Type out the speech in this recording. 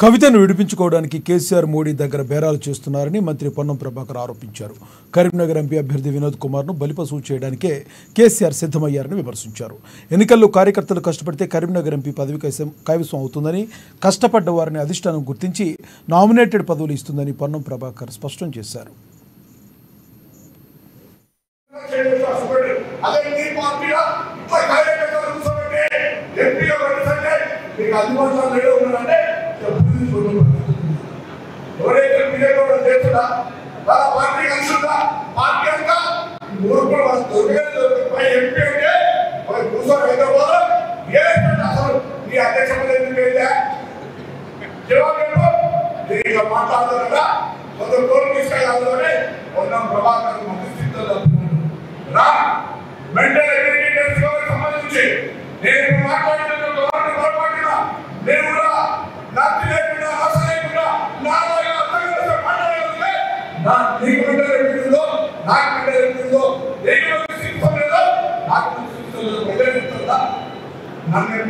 కవితను విడిపించుకోవడానికి కేసీఆర్ మోడీ దగ్గర బేరాలు చేస్తున్నారని మంత్రి పొన్నం ప్రభాకర్ ఆరోపించారు. కరీంనగర్ ఎంపీ అభ్యర్థి వినోద్ కుమార్ను బలిపశువు చేయడానికే కేసీఆర్ సిద్ధమయ్యారని విమర్శించారు. ఎన్నికల్లో కార్యకర్తలు కష్టపడితే కరీంనగర్ ఎంపీ పదవి కైవసం అవుతుందని, కష్టపడ్డ వారిని అధిష్టానం గుర్తించి నామినేటెడ్ పదవులు ఇస్తుందని పొన్నం ప్రభాకర్ స్పష్టం చేశారు. నన్ను